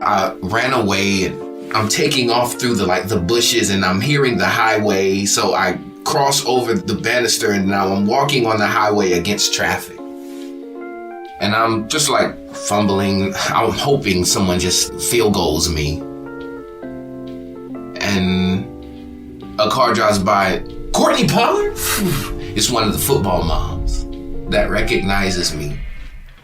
I ran away and I'm taking off through the bushes and I'm hearing the highway. So I cross over the banister and now I'm walking on the highway against traffic. And I'm just fumbling. I'm hoping someone just field goals me. And a car drives by. Courtney Pollard? It's one of the football moms that recognizes me,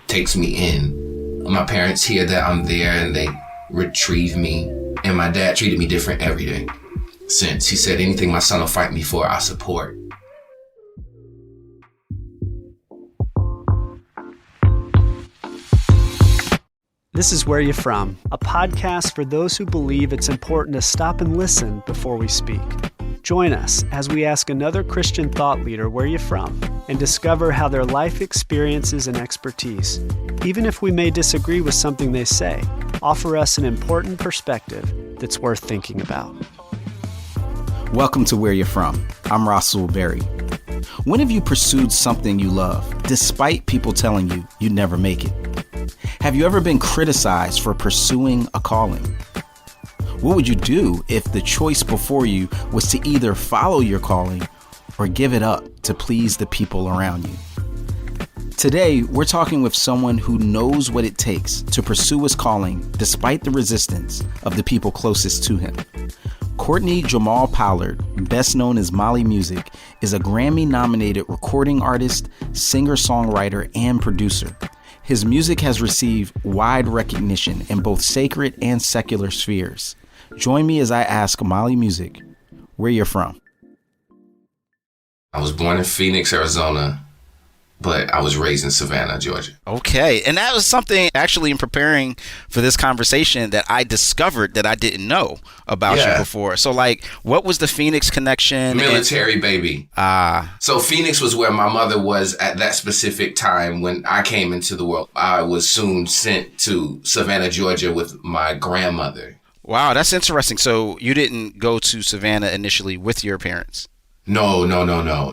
takes me in. My parents hear that I'm there and they retrieve me. And my dad treated me different every day since. He said, anything my son will fight me for, I support. This is Where You From, a podcast for those who believe it's important to stop and listen before we speak. Join us as we ask another Christian thought leader where you're from and discover how their life experiences and expertise, even if we may disagree with something they say, offer us an important perspective that's worth thinking about. Welcome to Where You're From. I'm Rasul Berry. When have you pursued something you love, despite people telling you you'd never make it? Have you ever been criticized for pursuing a calling? What would you do if the choice before you was to either follow your calling or give it up to please the people around you? Today, we're talking with someone who knows what it takes to pursue his calling despite the resistance of the people closest to him. Courtney Jamal Pollard, best known as Molly Music, is a Grammy-nominated recording artist, singer-songwriter, and producer. His music has received wide recognition in both sacred and secular spheres. Join me as I ask Molly Music where you're from. I was born in Phoenix, Arizona, but I was raised in Savannah, Georgia. Okay. And that was something actually in preparing for this conversation that I discovered that I didn't know about you before. So what was the Phoenix connection? Military baby. So Phoenix was where my mother was at that specific time when I came into the world. I was soon sent to Savannah, Georgia with my grandmother. Wow, that's interesting. So you didn't go to Savannah initially with your parents? No.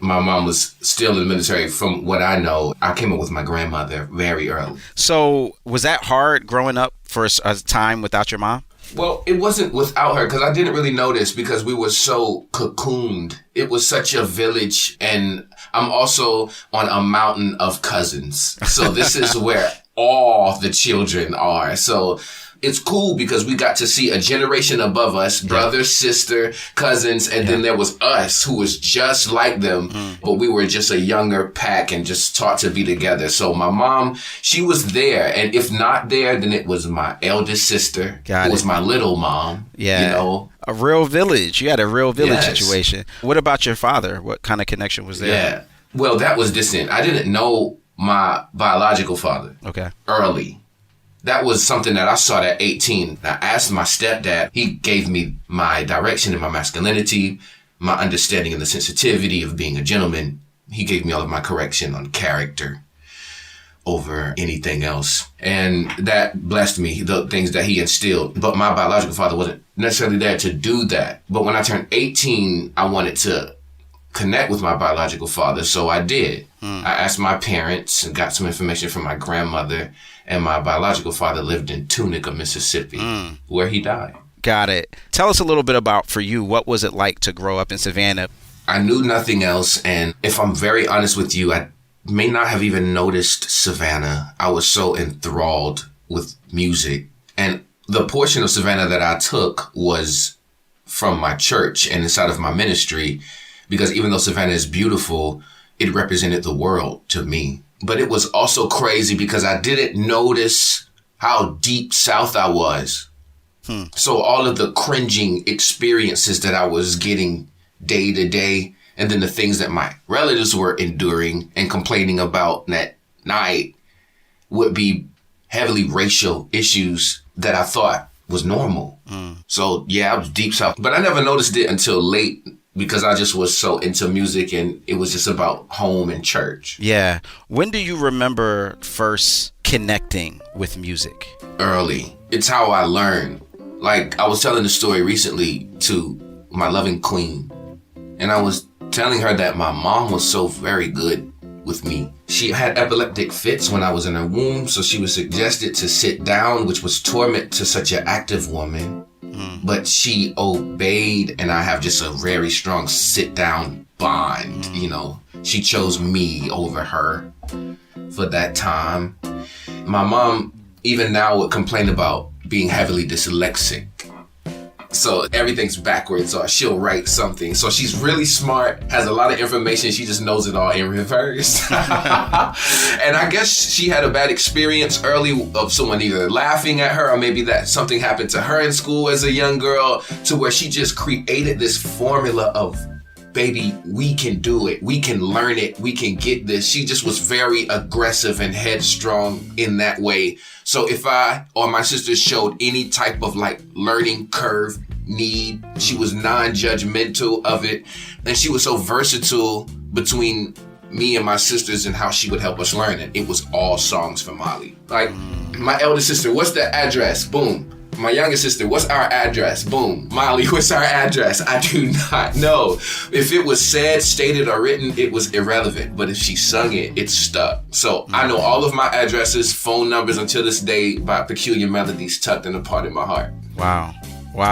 My mom was still in the military. From what I know, I came up with my grandmother very early. So was that hard growing up for a time without your mom? Well, it wasn't without her because I didn't really notice because we were so cocooned. It was such a village, and I'm also on a mountain of cousins. So this is where all the children are. So it's cool because we got to see a generation above us, brother, sister, cousins, and then there was us who was just like them, but we were just a younger pack and just taught to be together. So my mom, she was there, and if not there, then it was my eldest sister, who was my little mom. Yeah, you know, a real village. You had a real village situation. What about your father? What kind of connection was there? Yeah, well, that was distant. I didn't know my biological father. Early. That was something that I saw at 18. I asked my stepdad. He gave me my direction in my masculinity, my understanding and the sensitivity of being a gentleman. He gave me all of my correction on character over anything else. And that blessed me, the things that he instilled. But my biological father wasn't necessarily there to do that. But when I turned 18, I wanted to connect with my biological father, so I did. I asked my parents and got some information from my grandmother, and my biological father lived in Tunica, Mississippi, where he died. Got it. Tell us a little bit about, for you, what was it like to grow up in Savannah? I knew nothing else, and if I'm very honest with you, I may not have even noticed Savannah. I was so enthralled with music, and the portion of Savannah that I took was from my church and inside of my ministry, because even though Savannah is beautiful, it represented the world to me. But it was also crazy because I didn't notice how deep south I was. So all of the cringing experiences that I was getting day to day, and then the things that my relatives were enduring and complaining about that night would be heavily racial issues that I thought was normal. So yeah, I was deep south, but I never noticed it until late, because I just was so into music and it was just about home and church. Yeah. When do you remember first connecting with music? Early. It's how I learned. Like, I was telling the story recently to my loving queen, and I was telling her that my mom was so very good with me. She had epileptic fits when I was in her womb, so she was suggested to sit down, which was torment to such an active woman. But she obeyed, and I have just a very strong sit-down bond, you know. She chose me over her for that time. My mom, even now, would complain about being heavily dyslexic. So everything's backwards, or she'll write something. So she's really smart, has a lot of information. She just knows it all in reverse. And I guess she had a bad experience early of someone either laughing at her, or maybe that something happened to her in school as a young girl, to where she just created this formula of, baby, we can do it. We can learn it. We can get this. She just was very aggressive and headstrong in that way. So if I or my sisters showed any type of like learning curve need, she was non-judgmental of it. And she was so versatile between me and my sisters and how she would help us learn it. It was all songs for Molly. Like my elder sister, what's the address? Boom. My youngest sister, what's our address? Boom. Molly, what's our address? I do not know. If it was said, stated, or written, it was irrelevant. But if she sung it, it stuck. So I know all of my addresses, phone numbers until this day by peculiar melodies tucked in a part of my heart. Wow.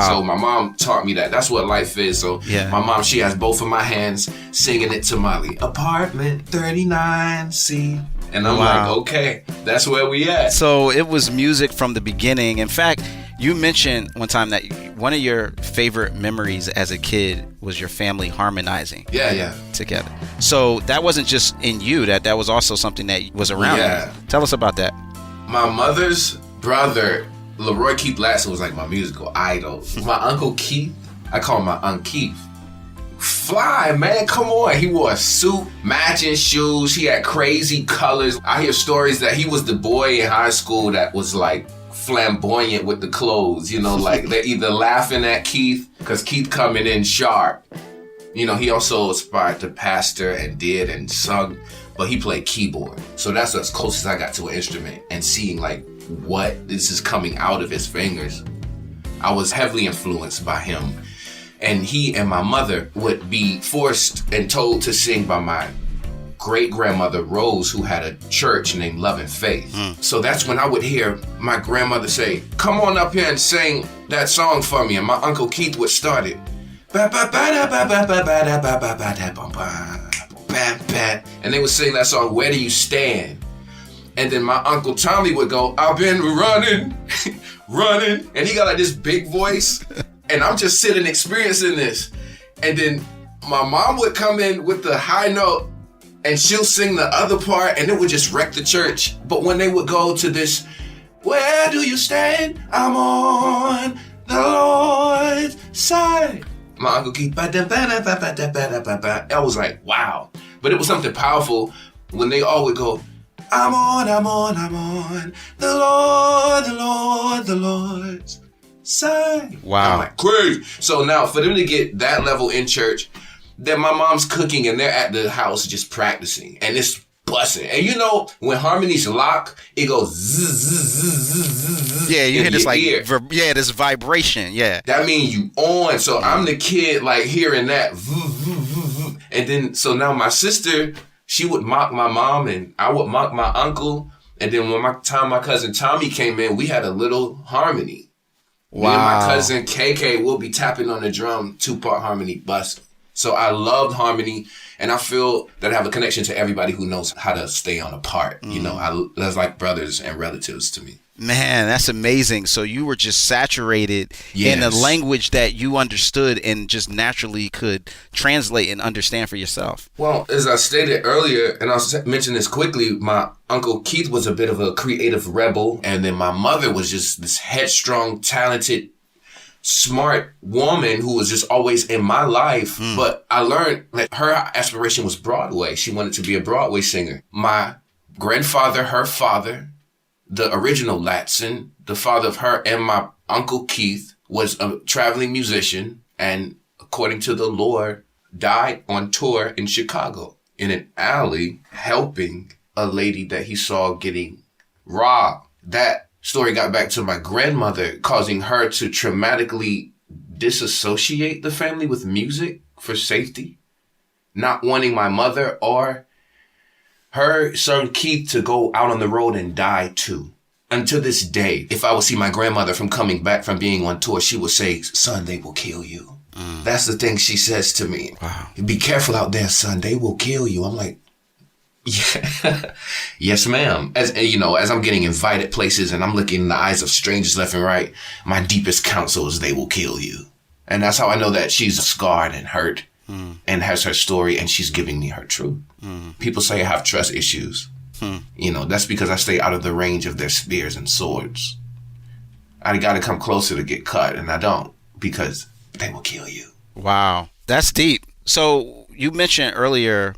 So my mom taught me that. That's what life is. So my mom, she has both of my hands singing it to Molly. Apartment 39C. And I'm like, okay, that's where we at. So it was music from the beginning. In fact, you mentioned one time that one of your favorite memories as a kid was your family harmonizing together. So that wasn't just in you, that was also something that was around you. Tell us about that. My mother's brother, Leroy Keith Lasson, was like my musical idol. My Uncle Keith, I call him my Uncle Keith. Fly, man, come on. He wore a suit, matching shoes. He had crazy colors. I hear stories that he was the boy in high school that was like flamboyant with the clothes, you know, like they're either laughing at Keith because Keith coming in sharp. You know, he also aspired to pastor and did and sung, but he played keyboard. So that's as close as I got to an instrument and seeing like what this is coming out of his fingers. I was heavily influenced by him. And he and my mother would be forced and told to sing by my great-grandmother Rose, who had a church named Love and Faith. So that's when I would hear my grandmother say, come on up here and sing that song for me. And my Uncle Keith would start it. And they would sing that song, Where Do You Stand? And then my Uncle Tommy would go, I've been running, running. And he got like this big voice. And I'm just sitting experiencing this. And then my mom would come in with the high note and she'll sing the other part and it would just wreck the church. But when they would go to this, where do you stand? I'm on the Lord's side. My Uncle Keith, I was like, wow. But it was something powerful when they all would go, I'm on the Lord's side. Wow. I'm like, crazy. So now for them to get that level in church, then my mom's cooking and they're at the house just practicing and it's busting. And you know, when harmonies lock, it goes zzz, zzz, zzz, zzz. Yeah, you hear this like, this vibration. Yeah. That means you on. So I'm the kid like hearing that. And then, so now my sister, she would mock my mom and I would mock my uncle. And then when my cousin Tommy came in, we had a little harmony. Wow. Me and my cousin KK will be tapping on the drum, 2-part harmony bust. So I loved harmony, and I feel that I have a connection to everybody who knows how to stay on a part. You know, that's like brothers and relatives to me. Man, that's amazing. So you were just saturated in a language that you understood and just naturally could translate and understand for yourself. Well, as I stated earlier, and I'll mention this quickly, my Uncle Keith was a bit of a creative rebel, and then my mother was just this headstrong, talented, smart woman who was just always in my life. But I learned that her aspiration was Broadway. She wanted to be a Broadway singer. My grandfather, her father, the original Latson, the father of her and my Uncle Keith, was a traveling musician and, according to the lore, died on tour in Chicago in an alley helping a lady that he saw getting robbed. That story got back to my grandmother, causing her to traumatically disassociate the family with music for safety, not wanting my mother or her son Keith to go out on the road and die too. Until this day, if I would see my grandmother from coming back from being on tour, she would say, son, they will kill you. That's the thing she says to me. Wow. Be careful out there, son. They will kill you. I'm like, yeah. Yes, ma'am. As I'm getting invited places and I'm looking in the eyes of strangers left and right, my deepest counsel is they will kill you. And that's how I know that she's scarred and hurt and has her story and she's giving me her truth. People say I have trust issues. That's because I stay out of the range of their spears and swords. I got to come closer to get cut, and I don't, because they will kill you. Wow. That's deep. So you mentioned earlier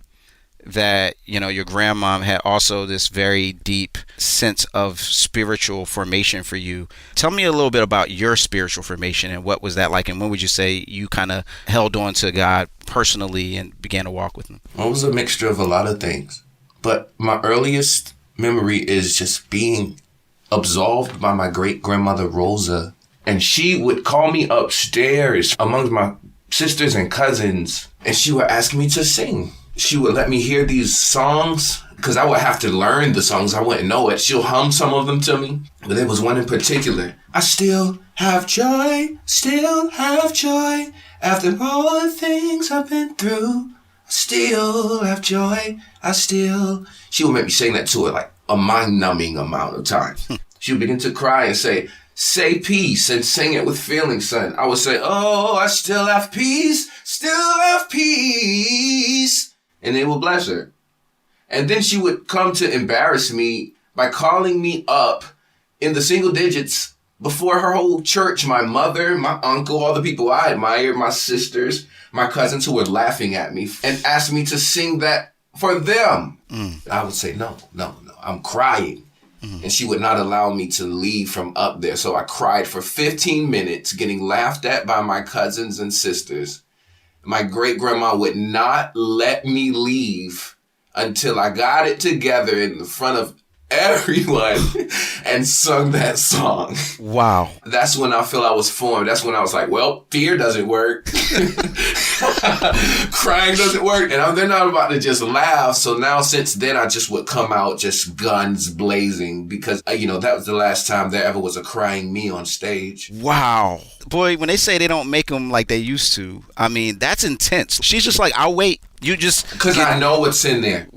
that, your grandmom had also this very deep sense of spiritual formation for you. Tell me a little bit about your spiritual formation and what was that like? And when would you say you kind of held on to God personally and began to walk with him? Well, it was a mixture of a lot of things. But my earliest memory is just being absolved by my great-grandmother, Rosa. And she would call me upstairs amongst my sisters and cousins, and she would ask me to sing. She would let me hear these songs, because I would have to learn the songs. I wouldn't know it. She'll hum some of them to me. But there was one in particular. I still have joy, after all the things I've been through. I still have joy, She would make me sing that to her like a mind-numbing amount of times. She would begin to cry and say peace, and sing it with feeling, son. I would say, oh, I still have peace. And it would bless her. And then she would come to embarrass me by calling me up in the single digits before her whole church, my mother, my uncle, all the people I admired, my sisters, my cousins who were laughing at me, and asked me to sing that for them. I would say, no, I'm crying. And she would not allow me to leave from up there. So I cried for 15 minutes, getting laughed at by my cousins and sisters. My great-grandma would not let me leave until I got it together in front of everyone and sung that song. Wow. That's when I feel I was formed. That's when I was like, well, fear doesn't work. Crying doesn't work. And they're not about to just laugh. So now since then, I just would come out just guns blazing because, that was the last time there ever was a crying me on stage. Wow. Boy, when they say they don't make them like they used to, I mean, that's intense. She's just like, I'll wait. You just... Because I know what's in there.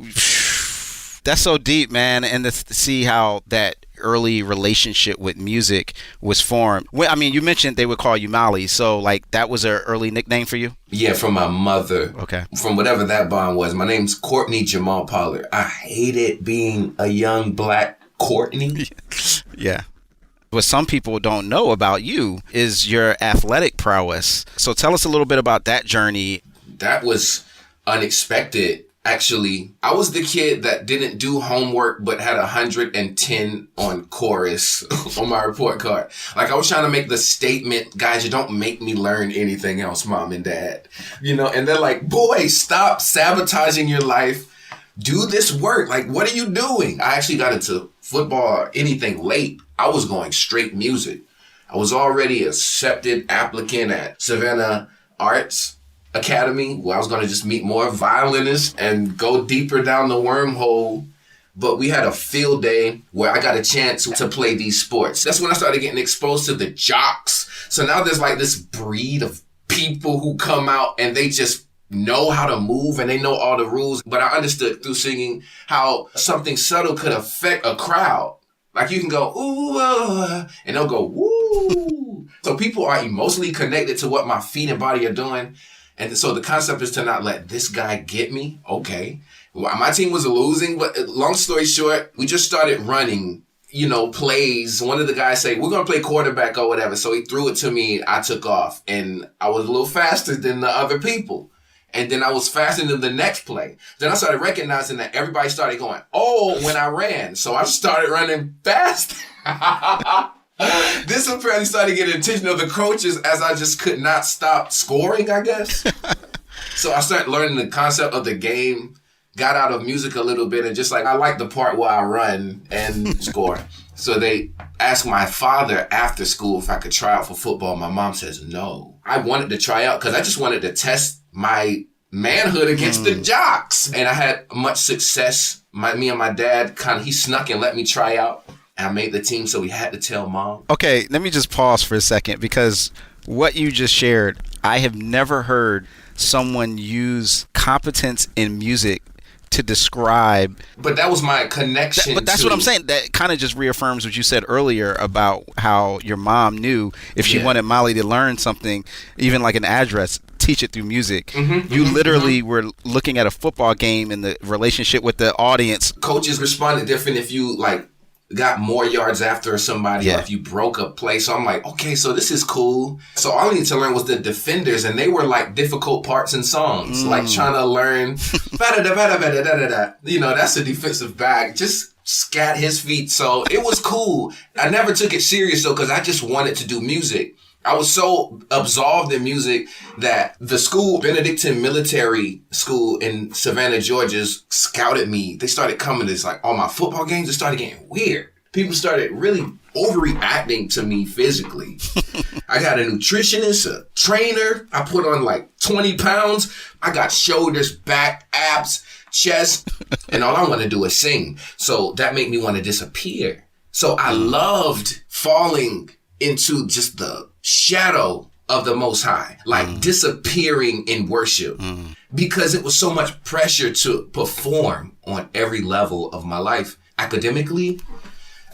That's so deep, man. And to see how that early relationship with music was formed. You mentioned they would call you Molly. So, that was an early nickname for you? Yeah, from my mother. Okay. From whatever that bond was. My name's Courtney Jamal Pollard. I hated being a young black Courtney. Yeah. What some people don't know about you is your athletic prowess. So tell us a little bit about that journey. That was unexpected. Actually, I was the kid that didn't do homework but had 110 on chorus on my report card. I was trying to make the statement, guys, you don't make me learn anything else, mom and dad. And they're like, boy, stop sabotaging your life. Do this work. What are you doing? I actually got into football or anything late. I was going straight music. I was already accepted applicant at Savannah Arts Academy, where I was going to just meet more violinists and go deeper down the wormhole. But we had a field day where I got a chance to play these sports. That's when I started getting exposed to the jocks. So now there's this breed of people who come out and they just know how to move and they know all the rules. But I understood through singing how something subtle could affect a crowd. You can go, ooh, and they'll go, woo. So people are emotionally connected to what my feet and body are doing. And so the concept is to not let this guy get me. Okay. Well, my team was losing, but long story short, we just started running, plays. One of the guys say, we're going to play quarterback or whatever. So he threw it to me. I took off and I was a little faster than the other people. And then I was faster than the next play. Then I started recognizing that everybody started going, oh, when I ran. So I started running fast. This apparently started getting attention of the coaches as I just could not stop scoring, I guess. So I started learning the concept of the game, got out of music a little bit, and just I like the part where I run and score. So they asked my father after school if I could try out for football. My mom says no. I wanted to try out because I just wanted to test my manhood against the jocks. And I had much success me and my dad he snuck and let me try out. And I made the team, so we had to tell mom. Okay, let me just pause for a second, because what you just shared, I have never heard someone use competence in music to describe. But that was my connection. But that's what I'm saying. That kind of just reaffirms what you said earlier about how your mom knew if she wanted Molly to learn something, even like an address, teach it through music. You literally were looking at a football game and the relationship with the audience. Coaches responded different if you got more yards after somebody, or if you broke a play. So I'm like, okay, so this is cool. So all I needed to learn was the defenders, and they were like difficult parts in songs, like trying to learn, that's a defensive back. Just scat his feet. So it was cool. I never took it serious though, because I just wanted to do music. I was so absorbed in music that the school, Benedictine Military School in Savannah, Georgia, scouted me. They started coming to all my football games. It started getting weird. People started really overreacting to me physically. I got a nutritionist, a trainer. I put on 20 pounds. I got shoulders, back, abs, chest, and all I want to do is sing. So that made me want to disappear. So I loved falling into just the shadow of the Most High, disappearing in worship, because it was so much pressure to perform on every level of my life. Academically,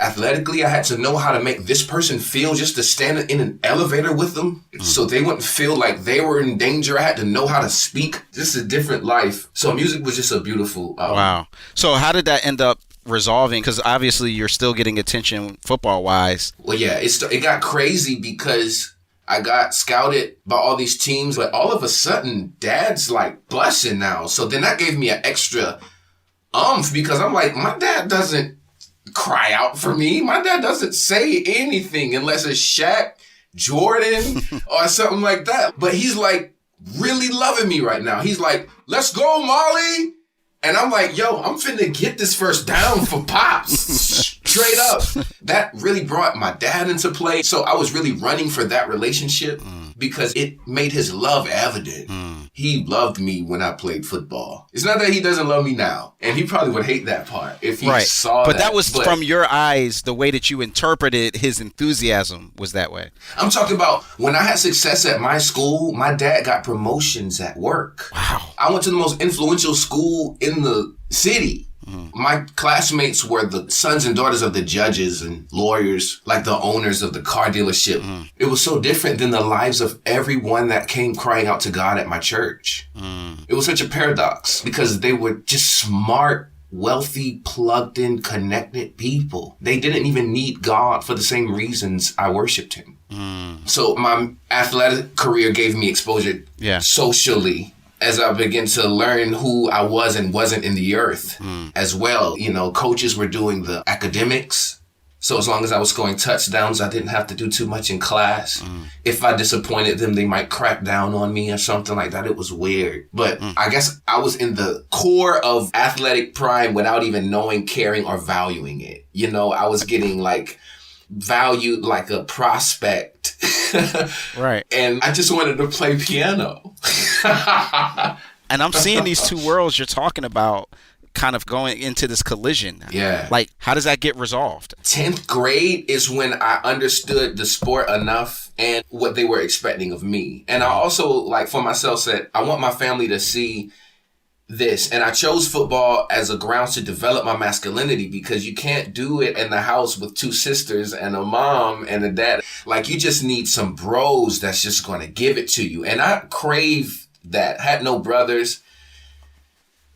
athletically, I had to know how to make this person feel just to stand in an elevator with them so they wouldn't feel like they were in danger. I had to know how to speak. Just a different life. So music was just a beautiful... Wow. So how did that end up resolving? Because obviously you're still getting attention football wise. Well, yeah, it got crazy because I got scouted by all these teams, but all of a sudden dad's busting now. So then that gave me an extra umph, because I'm like, my dad doesn't cry out for me. My dad doesn't say anything unless it's Shaq, Jordan, or something like that. But he's really loving me right now. He's like, let's go, Molly. And I'm like, yo, I'm finna get this first down for Pops. Straight up. That really brought my dad into play. So I was really running for that relationship because it made his love evident. He loved me when I played football. It's not that he doesn't love me now. And he probably would hate that part if he saw that. But that was from your eyes, the way that you interpreted his enthusiasm was that way. I'm talking about when I had success at my school, my dad got promotions at work. Wow. I went to the most influential school in the city. My classmates were the sons and daughters of the judges and lawyers, like the owners of the car dealership. It was so different than the lives of everyone that came crying out to God at my church. It was such a paradox because they were just smart, wealthy, plugged in, connected people. They didn't even need God for the same reasons I worshiped him. So my athletic career gave me exposure socially, as I began to learn who I was and wasn't in the earth as well. You know, coaches were doing the academics. So as long as I was scoring touchdowns, I didn't have to do too much in class. If I disappointed them, they might crack down on me or something like that. It was weird. But I guess I was in the core of athletic prime without even knowing, caring, or valuing it. You know, I was getting valued like a prospect. Right. And I just wanted to play piano. And I'm seeing these two worlds you're talking about kind of going into this collision. Yeah. How does that get resolved? 10th grade is when I understood the sport enough and what they were expecting of me. And I also, for myself, said, I want my family to see this. And I chose football as a grounds to develop my masculinity because you can't do it in the house with two sisters and a mom and a dad. You just need some bros that's just going to give it to you. And I crave that. Had no brothers.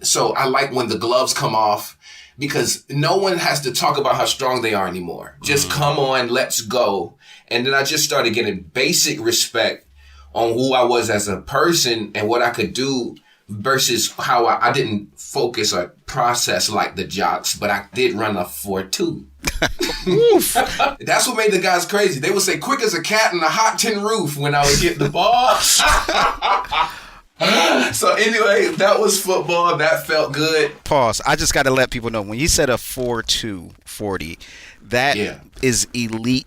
So I like when the gloves come off because no one has to talk about how strong they are anymore. Just come on, let's go. And then I just started getting basic respect on who I was as a person and what I could do versus how I didn't focus or process like the jocks, but I did run a 4.2. That's what made the guys crazy. They would say quick as a cat in a hot tin roof when I would get the ball. So anyway, that was football. That felt good. Pause. I just got to let people know when you said a 4.2 40, that is elite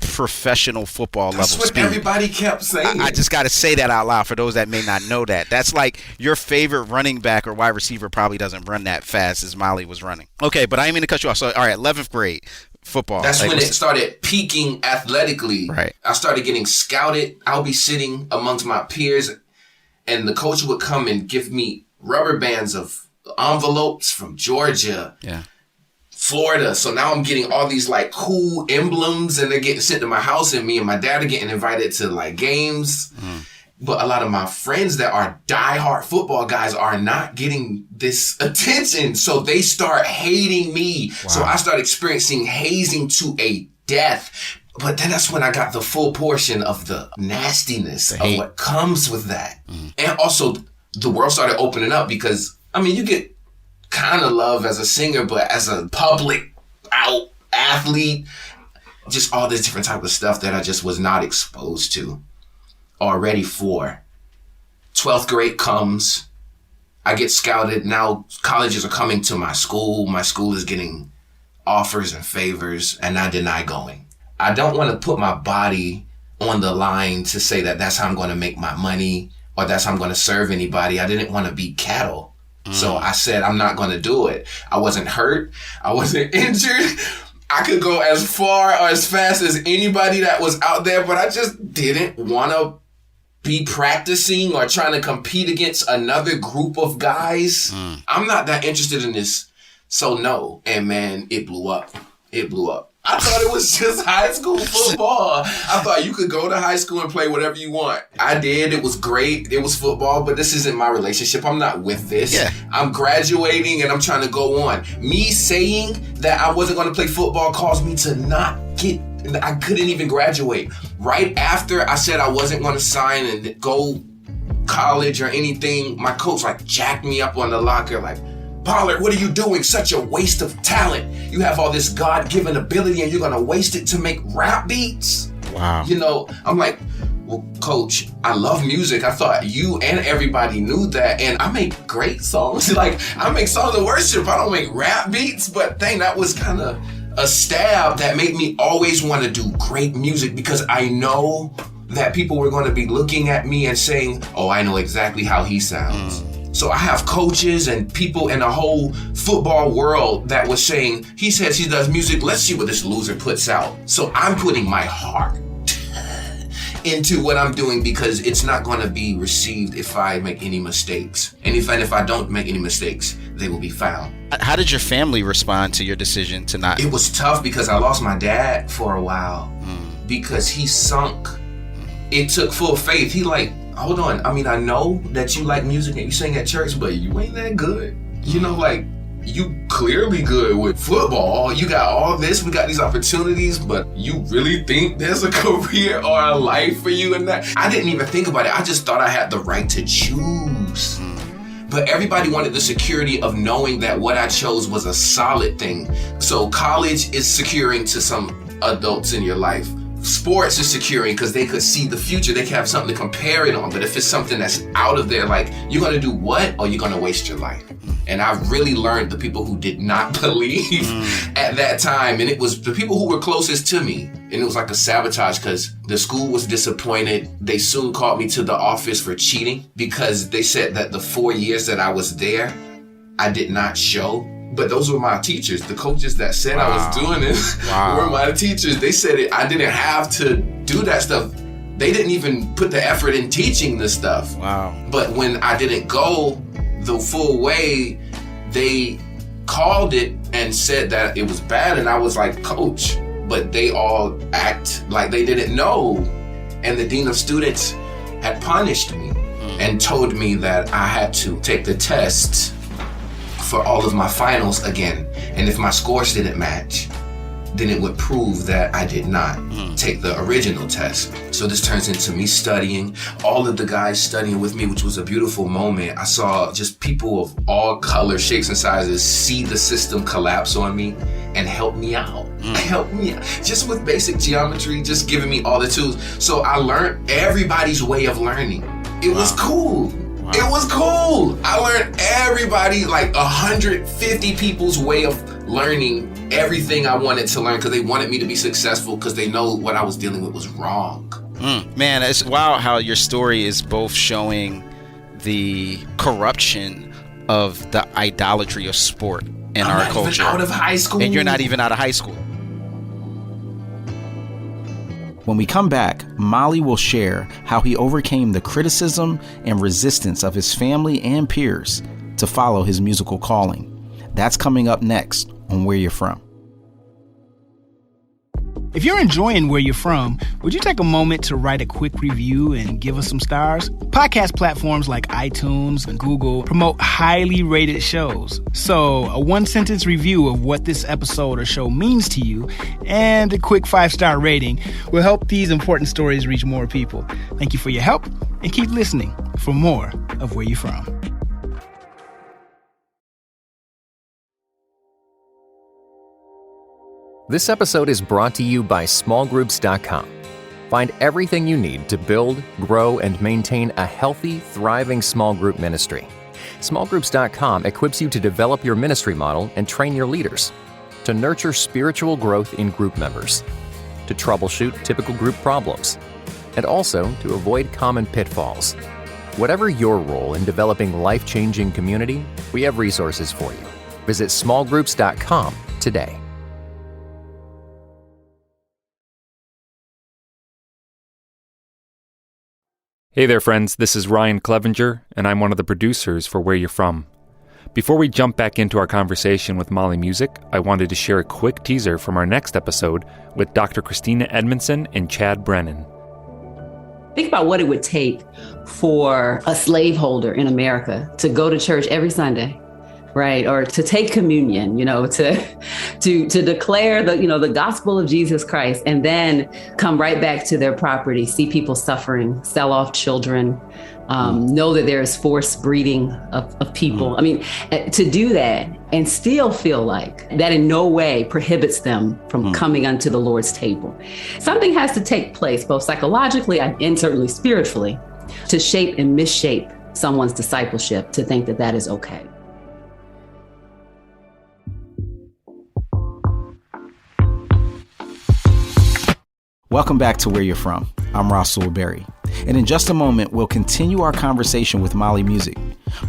professional football level That's what speed. everybody kept saying. I just got to say that out loud for those that may not know that. That's like your favorite running back or wide receiver probably doesn't run that fast as Molly was running. Okay, but I didn't mean to cut you off. So, all right, 11th grade football. That's when it started peaking athletically. Right. I started getting scouted. I'll be sitting amongst my peers, and the coach would come and give me rubber bands of envelopes from Georgia, Florida. So now I'm getting all these like cool emblems, and they're getting sent to my house, and me and my dad are getting invited to like games. But a lot of my friends that are diehard football guys are not getting this attention. So they start hating me. Wow. So I start experiencing hazing to a death. But then that's when I got the full portion of the nastiness of what comes with that. And also the world started opening up because, I mean, you get kind of love as a singer, but as a public out athlete, just all this different type of stuff that I just was not exposed to already for. 12th grade comes. I get scouted. Now colleges are coming to my school. My school is getting offers and favors, and I deny going. I don't want to put my body on the line to say that that's how I'm going to make my money or that's how I'm going to serve anybody. I didn't want to be cattle. So I said, I'm not going to do it. I wasn't hurt. I wasn't injured. I could go as far or as fast as anybody that was out there, but I just didn't want to be practicing or trying to compete against another group of guys. I'm not that interested in this. So no. And man, it blew up. It blew up. I thought it was just high school football. I thought you could go to high school and play whatever you want. I did. It was great. It was football, but this isn't my relationship. I'm not with this. Yeah. I'm graduating and I'm trying to go on. Me saying that I wasn't going to play football caused me to not get, I couldn't even graduate. Right after I said I wasn't going to sign and go college or anything, my coach like jacked me up on the locker like, Pollard, what are you doing? Such a waste of talent. You have all this God-given ability and you're going to waste it to make rap beats? Wow. You know, I'm like, well, coach, I love music. I thought you and everybody knew that. And I make great songs. Like, I make songs of worship. I don't make rap beats. But dang, that was kind of a stab that made me always want to do great music because I know that people were going to be looking at me and saying, oh, I know exactly how he sounds. So I have coaches and people in the whole football world that was saying, he says he does music, let's see what this loser puts out. So I'm putting my heart into what I'm doing because it's not going to be received if I make any mistakes. And if I don't make any mistakes, they will be found. How did your family respond to your decision to not? It was tough because I lost my dad for a while because he sunk. It took full faith. He like, hold on. I mean, I know that you like music and you sing at church, but you ain't that good. You know, like, you clearly good with football. You got all this. We got these opportunities, but you really think there's a career or a life for you in that? I didn't even think about it. I just thought I had the right to choose. But everybody wanted the security of knowing that what I chose was a solid thing. So college is securing to some adults in your life. Sports is securing because they could see the future. They can have something to compare it on. But if it's something that's out of there, like, you're going to do what or you're going to waste your life? And I really learned the people who did not believe at that time. And it was the people who were closest to me. And it was like a sabotage because the school was disappointed. They soon called me to the office for cheating because they said that the 4 years that I was there, I did not show. But those were my teachers. The coaches that said I was doing this were my teachers. They said it. I didn't have to do that stuff. They didn't even put the effort in teaching this stuff. Wow. But when I didn't go the full way, they called it and said that it was bad. And I was like, coach, but they all act like they didn't know. And the dean of students had punished me and told me that I had to take the test for all of my finals again. And if my scores didn't match, then it would prove that I did not take the original test. So this turns into me studying, all of the guys studying with me, which was a beautiful moment. I saw just people of all colors, shapes, and sizes see the system collapse on me and help me out. Help me out. Just with basic geometry, just giving me all the tools. So I learned everybody's way of learning. It was cool. It was cool. I learned everybody, like 150 people's way of learning everything I wanted to learn because they wanted me to be successful because they know what I was dealing with was wrong. Man, it's wild how your story is both showing the corruption of the idolatry of sport in our culture. I'm not even out of high school. And you're not even out of high school. When we come back, Molly will share how he overcame the criticism and resistance of his family and peers to follow his musical calling. That's coming up next on Where You're From. If you're enjoying Where You're From, would you take a moment to write a quick review and give us some stars? Podcast platforms like iTunes and Google promote highly rated shows. So a one-sentence review of what this episode or show means to you and a quick 5-star rating will help these important stories reach more people. Thank you for your help and keep listening for more of Where You're From. This episode is brought to you by smallgroups.com. Find everything you need to build, grow, and maintain a healthy, thriving small group ministry. Smallgroups.com equips you to develop your ministry model and train your leaders, to nurture spiritual growth in group members, to troubleshoot typical group problems, and also to avoid common pitfalls. Whatever your role in developing life-changing community, we have resources for you. Visit smallgroups.com today. Hey there, friends. This is Ryan Clevenger, and I'm one of the producers for Where You're From. Before we jump back into our conversation with Molly Music, I wanted to share a quick teaser from our next episode with Dr. Christina Edmondson and Chad Brennan. Think about what it would take for a slaveholder in America to go to church every Sunday, right? Or to take communion, to declare the gospel of Jesus Christ, and then come right back to their property, see people suffering, sell off children, know that there is forced breeding of people. I mean, to do that and still feel like that in no way prohibits them from coming unto the Lord's table. Something has to take place, both psychologically and certainly spiritually, to shape and misshape someone's discipleship to think that that is okay. Welcome back to Where You're From. I'm Rasul Berry. And in just a moment, we'll continue our conversation with Molly Music.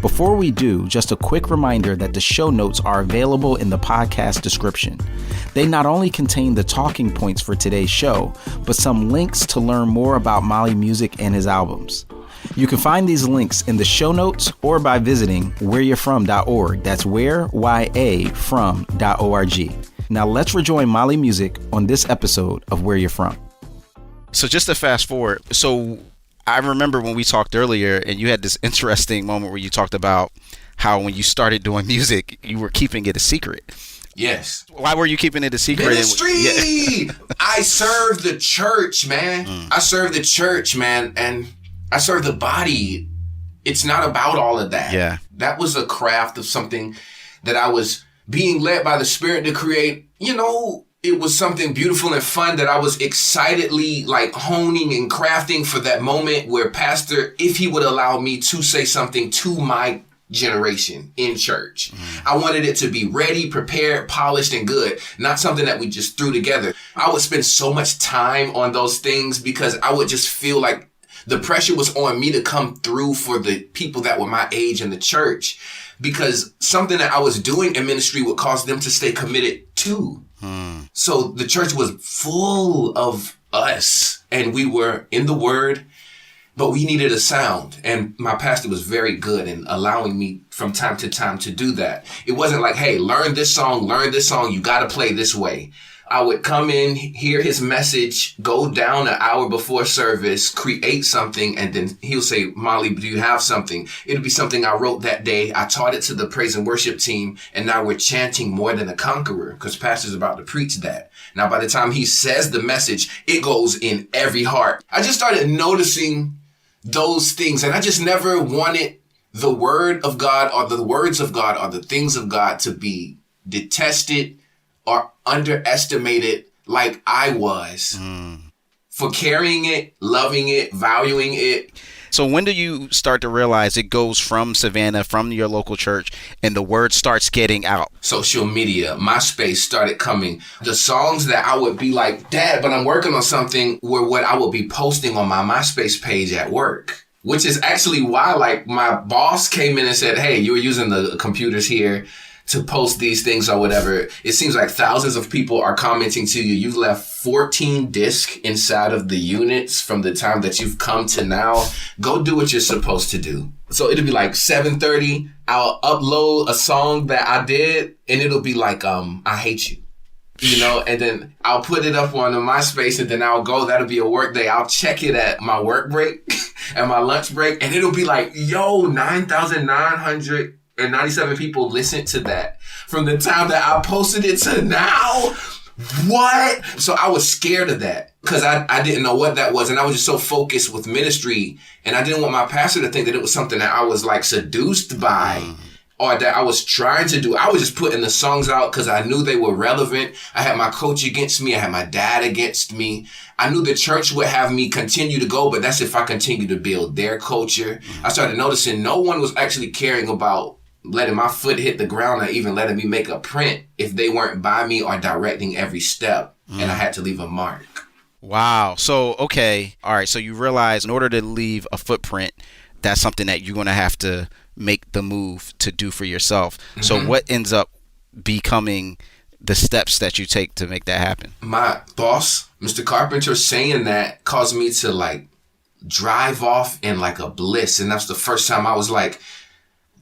Before we do, just a quick reminder that the show notes are available in the podcast description. They not only contain the talking points for today's show, but some links to learn more about Molly Music and his albums. You can find these links in the show notes or by visiting whereyou'refrom.org. That's whereyafrom.org. Now let's rejoin Molly Music on this episode of Where You're From. So just to fast forward, so I remember when we talked earlier and you had this interesting moment where you talked about how when you started doing music, you were keeping it a secret. Yes. Why were you keeping it a secret? Ministry! Yeah. I serve the church, man. I serve the church, man. And I serve the body. It's not about all of that. Yeah. That was a craft of something that I was being led by the Spirit to create. It was something beautiful and fun that I was excitedly honing and crafting for that moment where Pastor, if he would allow me to say something to my generation in church. I wanted it to be ready, prepared, polished, and good. Not something that we just threw together. I would spend so much time on those things because I would just feel like the pressure was on me to come through for the people that were my age in the church, because something that I was doing in ministry would cause them to stay committed to. So the church was full of us and we were in the word, but we needed a sound. And my pastor was very good in allowing me from time to time to do that. It wasn't like, hey, learn this song, you got to play this way. I would come in, hear his message, go down an hour before service, create something, and then he'll say, Molly, do you have something? It'll be something I wrote that day. I taught it to the praise and worship team, and now we're chanting More Than a Conqueror, because pastor's about to preach that. Now, by the time he says the message, it goes in every heart. I just started noticing those things, and I just never wanted the word of God or the words of God or the things of God to be detested or underestimated like I was for carrying it, loving it, valuing it. So when do you start to realize it goes from Savannah, from your local church, and the word starts getting out? Social media, MySpace started coming. The songs that I would be like, Dad, but I'm working on something, were what I would be posting on my MySpace page at work. Which is actually why, like, my boss came in and said, hey, you were using the computers here to post these things or whatever. It seems like thousands of people are commenting to you. You've left 14 discs inside of the units from the time that you've come to now. Go do what you're supposed to do. So it'll be like 7:30. I'll upload a song that I did and it'll be like, I hate you. You know, and then I'll put it up on MySpace and then I'll go, that'll be a work day. I'll check it at my work break and my lunch break. And it'll be like, yo, 9,997 people listened to that from the time that I posted it to now. What? So I was scared of that because I didn't know what that was. And I was just so focused with ministry. And I didn't want my pastor to think that it was something that I was like seduced by. Or that I was trying to do. I was just putting the songs out because I knew they were relevant. I had my coach against me. I had my dad against me. I knew the church would have me continue to go, but that's if I continue to build their culture. I started noticing no one was actually caring about letting my foot hit the ground or even letting me make a print if they weren't by me or directing every step. And I had to leave a mark. Wow. So, okay. All right. So you realize in order to leave a footprint, that's something that you're going to have to make the move to do for yourself. Mm-hmm. So what ends up becoming the steps that you take to make that happen? My boss, Mr. Carpenter, saying that caused me to like drive off in like a bliss. And that's the first time I was like,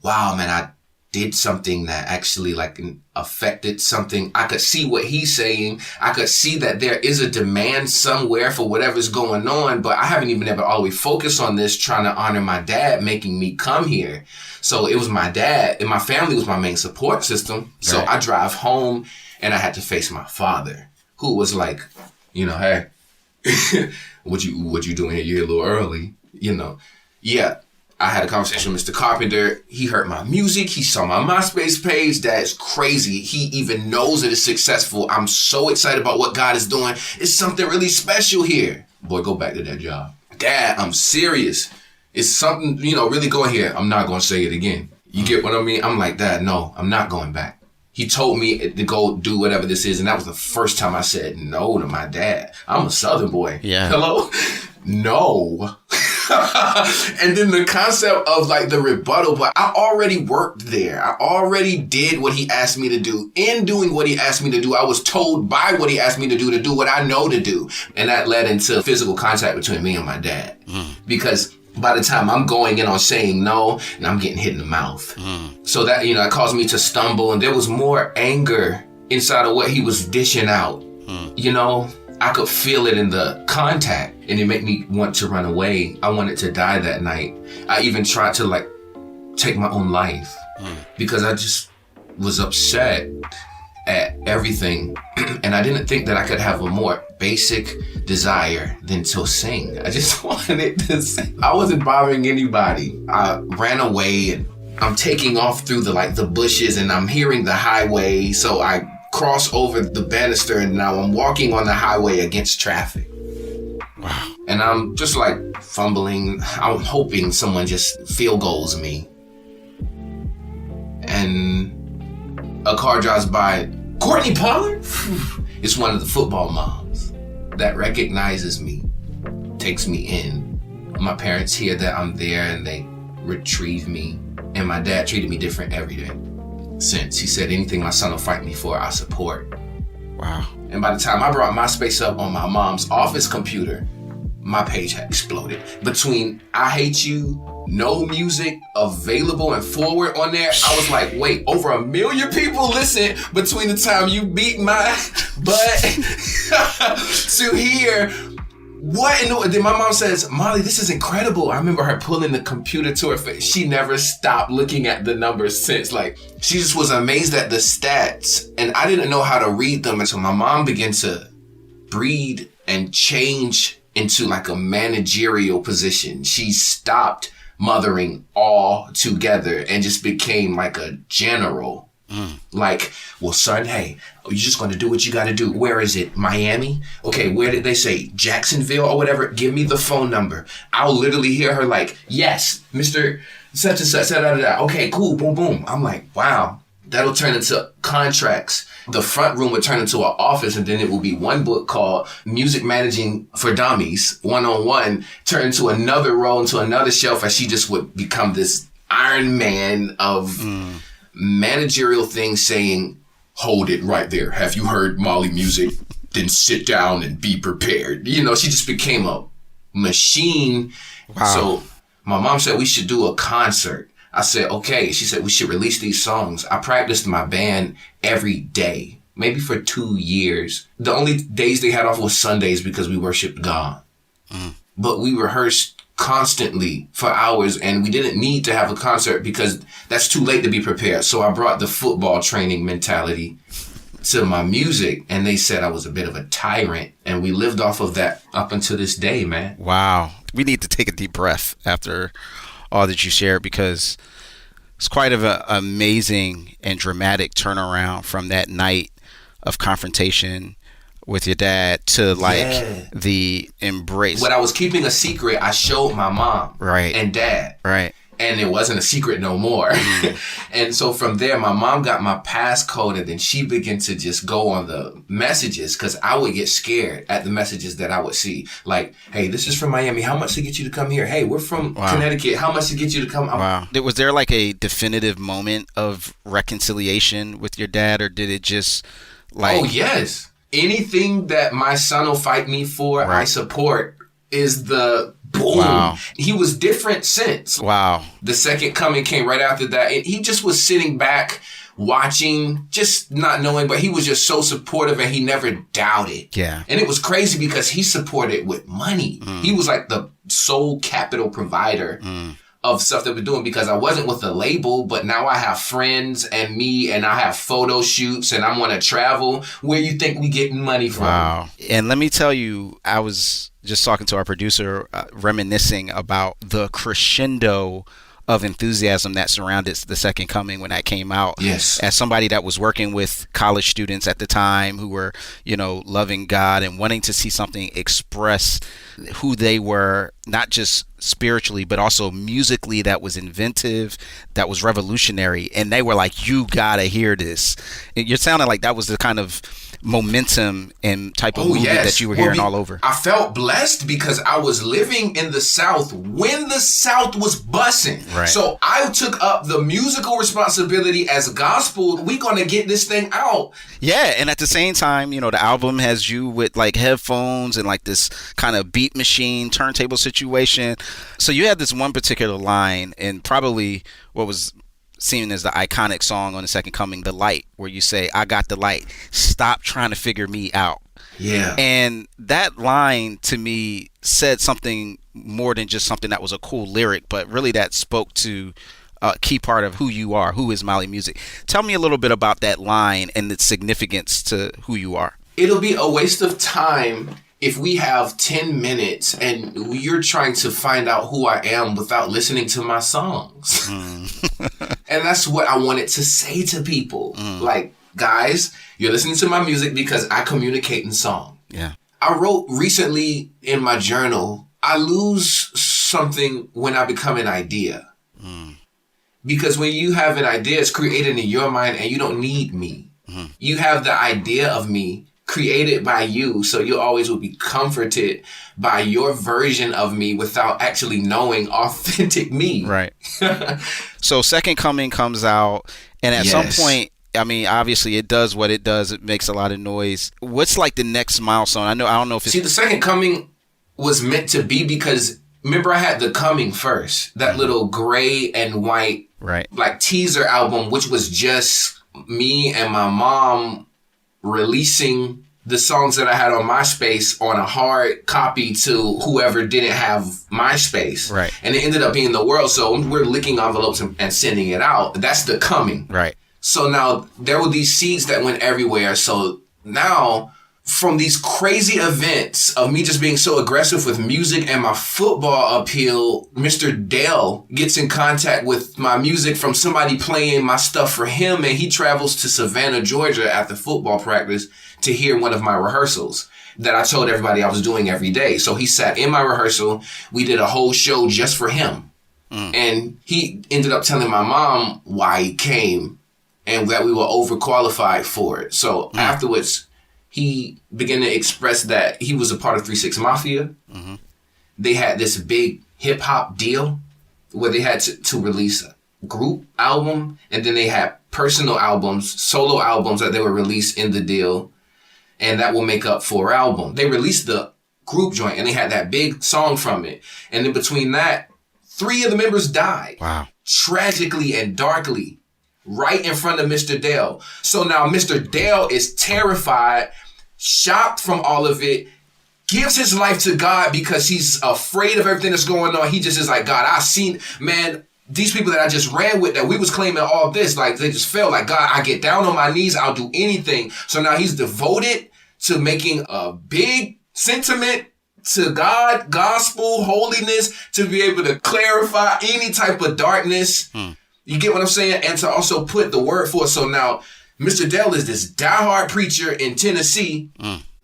wow, man, I did something that actually like affected something. I could see what he's saying. I could see that there is a demand somewhere for whatever's going on, but I haven't even ever all the way focused on this, trying to honor my dad making me come here. So it was my dad and my family was my main support system. Right. So I drive home and I had to face my father, who was like, you know, hey, what you doing here? You're here a little early, you know. Yeah. I had a conversation with Mr. Carpenter. He heard my music. He saw my MySpace page. That is crazy. He even knows that it's successful. I'm so excited about what God is doing. It's something really special here. Boy, go back to that job. Dad, I'm serious. It's something, you know, really going here. I'm not going to say it again. You get what I mean? I'm like, Dad, no, I'm not going back. He told me to go do whatever this is. And that was the first time I said no to my dad. I'm a Southern boy. Yeah. Hello? No. And then the concept of like the rebuttal, but I already worked there. I already did what he asked me to do. In doing what he asked me to do, I was told by what he asked me to do what I know to do. And that led into physical contact between me and my dad. Because by the time I'm going in on saying no, and I'm getting hit in the mouth. So that, you know, it caused me to stumble. And there was more anger inside of what he was dishing out. You know, I could feel it in the contact. And it made me want to run away. I wanted to die that night. I even tried to like take my own life because I just was upset at everything. And I didn't think that I could have a more basic desire than to sing. I just wanted to sing. I wasn't bothering anybody. I ran away and I'm taking off through the bushes and I'm hearing the highway. So I cross over the banister and now I'm walking on the highway against traffic. Wow. And I'm just like fumbling. I'm hoping someone just field goals me. And a car drives by. Courtney Pollard? It's one of the football moms that recognizes me, takes me in. My parents hear that I'm there and they retrieve me. And my dad treated me different every day since. He said, anything my son will fight me for, I support. Wow. And by the time I brought MySpace up on my mom's office computer, my page had exploded. Between I Hate You, no music available and forward on there, I was like, wait, over 1 million people listen between the time you beat my butt to here. What in the, then my mom says, Molly, this is incredible. I remember her pulling the computer to her face. She never stopped looking at the numbers since. Like, she just was amazed at the stats. And I didn't know how to read them. And so my mom began to breed and change into like a managerial position. She stopped mothering all together and just became like a general. Like, well, son, hey, you're just going to do what you got to do. Where is it? Miami? Okay, where did they say? Jacksonville or whatever? Give me the phone number. I'll literally hear her like, yes, Mr. such and such, okay, cool, boom, boom. I'm like, wow, that'll turn into contracts. The front room would turn into an office, and then it will be one book called Music Managing for Dummies, 101, turn into another row, into another shelf, and she just would become this Iron Man of managerial things, saying, hold it right there. Have you heard Molly music? Then sit down and be prepared. You know, she just became a machine. Wow. So my mom said we should do a concert. I said, okay. She said we should release these songs. I practiced my band every day, maybe for 2 years. The only days they had off was Sundays because we worshiped God. But we rehearsed constantly for hours, and we didn't need to have a concert because that's too late to be prepared. So I brought the football training mentality to my music, and they said I was a bit of a tyrant, and we lived off of that up until this day, man. Wow. We need to take a deep breath after all that you shared, because it's quite an amazing and dramatic turnaround from that night of confrontation with your dad to the embrace. When I was keeping a secret, I showed my mom and dad. Right. And it wasn't a secret no more. And so from there, my mom got my passcode, and then she began to just go on the messages, because I would get scared at the messages that I would see. Like, hey, this is from Miami. How much to get you to come here? Hey, we're from Connecticut. How much to get you to come? Wow. Was there like a definitive moment of reconciliation with your dad, or did it just like... Oh, yes. Anything that my son will fight me for, I support, is the... Boom. Wow. He was different since. Wow. The second coming came right after that. And he just was sitting back, watching, just not knowing, but he was just so supportive, and he never doubted. Yeah. And it was crazy because he supported with money. He was like the sole capital provider of stuff that we're doing, because I wasn't with a label, but now I have friends and me, and I have photo shoots, and I'm going to travel. Where you think we getting money from? Wow. And let me tell you, I was just talking to our producer, reminiscing about the crescendo of enthusiasm that surrounded The Second Coming when that came out. Yes. As somebody that was working with college students at the time who were, loving God and wanting to see something express who they were, not just spiritually, but also musically, that was inventive, that was revolutionary. And they were like, you gotta hear this. You're sounding like that was the kind of momentum and type of movement that you were hearing all over. I felt blessed because I was living in the South when the South was bussing. Right. So I took up the musical responsibility as gospel. We gonna get this thing out. Yeah, and at the same time, the album has you with like headphones and like this kind of beat machine turntable situation. So you had this one particular line, and probably what was seen as the iconic song on The Second Coming, The Light, where you say, I got the light, stop trying to figure me out. Yeah. And that line to me said something more than just something that was a cool lyric, but really that spoke to a key part of who you are, who is Molly Music. Tell me a little bit about that line and its significance to who you are. It'll be a waste of time if we have 10 minutes and you're trying to find out who I am without listening to my songs. And that's what I wanted to say to people. Like, guys, you're listening to my music because I communicate in song. Yeah. I wrote recently in my journal, I lose something when I become an idea. Because when you have an idea, it's created in your mind and you don't need me. You have the idea of me created by you, so you always will be comforted by your version of me without actually knowing authentic me. Right. So Second Coming comes out, and at some point, I mean, obviously it does what it does. It makes a lot of noise. What's like the next milestone? I don't know if it's... See, The Second Coming was meant to be because, remember, I had The Coming first, that little gray and white like teaser album, which was just me and my mom releasing the songs that I had on MySpace on a hard copy to whoever didn't have MySpace. Right. And it ended up being the world. So we're licking envelopes and sending it out. That's The Coming. Right. So now there were these seeds that went everywhere. So now from these crazy events of me just being so aggressive with music and my football appeal, Mr. Dale gets in contact with my music from somebody playing my stuff for him, and he travels to Savannah, Georgia after football practice to hear one of my rehearsals that I told everybody I was doing every day. So he sat in my rehearsal. We did a whole show just for him. And he ended up telling my mom why he came and that we were overqualified for it. So afterwards, he began to express that he was a part of 3-6 Mafia. They had this big hip hop deal where they had to release a group album, and then they had personal albums, solo albums that they would release in the deal, and that will make up 4 albums. They released the group joint, and they had that big song from it. And in between that, 3 of the members died. Wow. Tragically and darkly, right in front of Mr. Dale. So now Mr. Dale is terrified, shocked from all of it, gives his life to God because he's afraid of everything that's going on. He just is like, God, I seen, man, these people that I just ran with, that we was claiming all this, like they just felt like, God, I get down on my knees, I'll do anything. So now he's devoted to making a big sentiment to God, gospel, holiness, to be able to clarify any type of darkness. You get what I'm saying? And to also put the word forth. So now Mr. Dell is this diehard preacher in Tennessee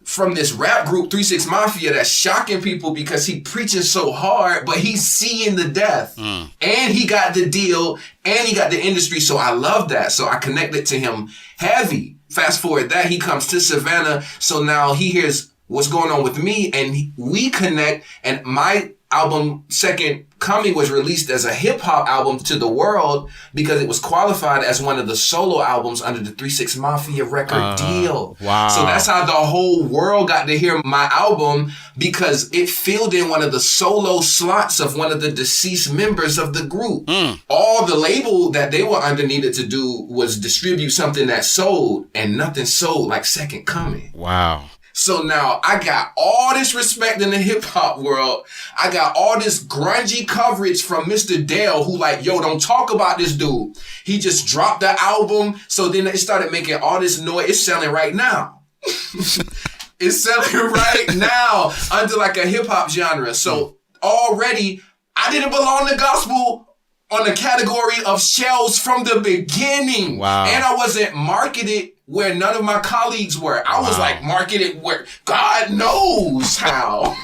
from this rap group 3-6 Mafia that's shocking people because he preaching so hard, but he's seeing the death. And he got the deal and he got the industry. So I love that. So I connected to him heavy. Fast forward that, he comes to Savannah. So now he hears what's going on with me, and we connect, and my album Second Coming was released as a hip hop album to the world because it was qualified as one of the solo albums under the 3-6 Mafia record deal. Wow. So that's how the whole world got to hear my album, because it filled in one of the solo slots of one of the deceased members of the group. All the label that they were under needed to do was distribute something that sold, and nothing sold like Second Coming. Wow. So now I got all this respect in the hip hop world. I got all this grungy coverage from Mr. Dale, who like, yo, don't talk about this dude. He just dropped the album. So then it started making all this noise. It's selling right now. It's selling right now under like a hip hop genre. So already I didn't belong to gospel on the category of shells from the beginning. Wow. And I wasn't marketed where none of my colleagues were. I was like marketed where God knows how.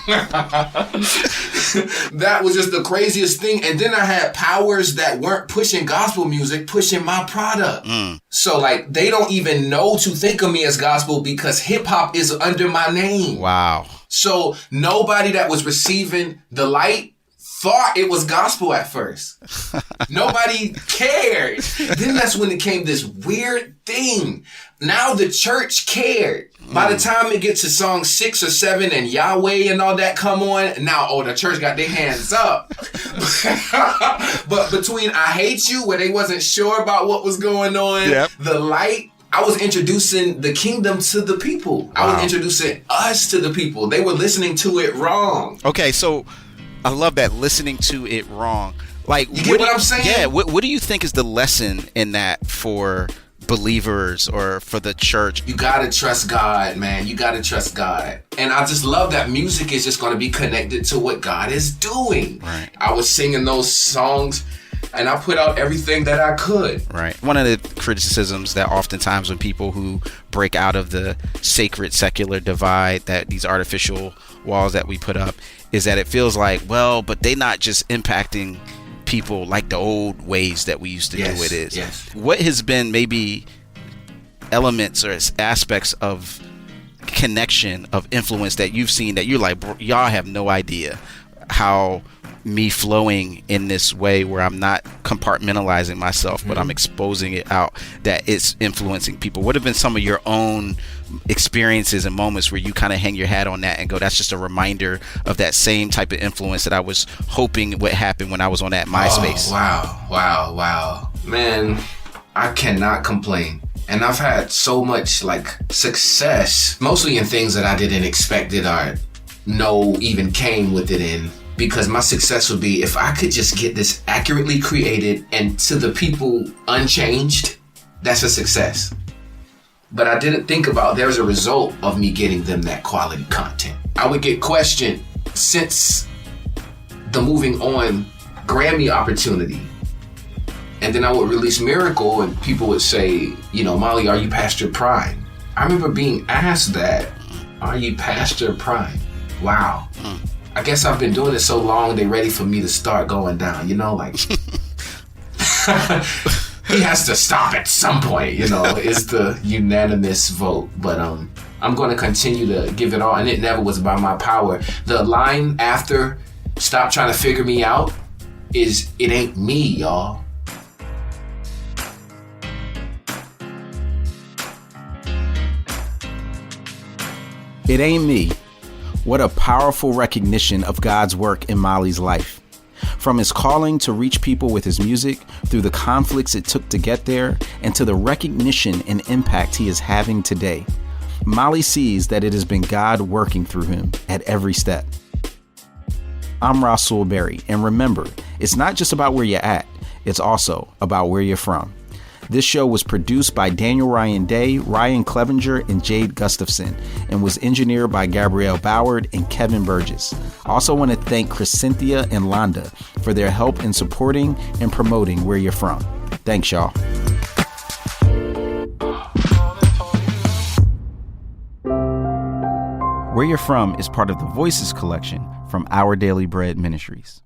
That was just the craziest thing. And then I had powers that weren't pushing gospel music, pushing my product. So like they don't even know to think of me as gospel because hip hop is under my name. Wow. So nobody that was receiving the light thought it was gospel at first. Nobody cared. Then that's when it came this weird thing. Now the church cared. By the time it gets to song 6 or 7 and Yahweh and all that come on, now, the church got their hands up. But between I Hate You, where they wasn't sure about what was going on, The Light, I was introducing the kingdom to the people. Wow. I was introducing us to the people. They were listening to it wrong. Okay, so I love that, listening to it wrong. Like, you get what I'm saying? Yeah. What do you think is the lesson in that for believers or for the church? You gotta trust God, man. You gotta trust God. And I just love that music is just gonna be connected to what God is doing. Right. I was singing those songs and I put out everything that I could. Right. One of the criticisms that oftentimes when people who break out of the sacred secular divide, that these artificial walls that we put up, is that it feels like, well, but they not just impacting people like the old ways that we used to do it is. Yes. What has been maybe elements or aspects of connection, of influence that you've seen that you're like, y'all have no idea how me flowing in this way where I'm not compartmentalizing myself, but I'm exposing it out, that it's influencing people? What have been some of your own experiences and moments where you kind of hang your hat on that and go, that's just a reminder of that same type of influence that I was hoping would happen when I was on that MySpace? Oh, wow. Man, I cannot complain. And I've had so much like success, mostly in things that I didn't expect it or know even came with it in. Because my success would be if I could just get this accurately created and to the people unchanged, that's a success. But I didn't think about there's a result of me getting them that quality content. I would get questioned since the Moving On Grammy opportunity. And then I would release Miracle and people would say, you know, Molly, are you past your prime? I remember being asked that, are you past your prime? Wow. I guess I've been doing it so long, they're ready for me to start going down, you know, like he has to stop at some point, you know, is the unanimous vote. But I'm going to continue to give it all. And it never was about my power. The line after stop trying to figure me out is it ain't me, y'all. It ain't me. What a powerful recognition of God's work in Molly's life. From his calling to reach people with his music, through the conflicts it took to get there, and to the recognition and impact he is having today. Molly sees that it has been God working through him at every step. I'm Rasul Berry, and remember, it's not just about where you're at, it's also about where you're from. This show was produced by Daniel Ryan Day, Ryan Clevenger, and Jade Gustafson, and was engineered by Gabrielle Boward and Kevin Burgess. I also want to thank Crescentia and Londa for their help in supporting and promoting Where You're From. Thanks, y'all. Where You're From is part of the Voices collection from Our Daily Bread Ministries.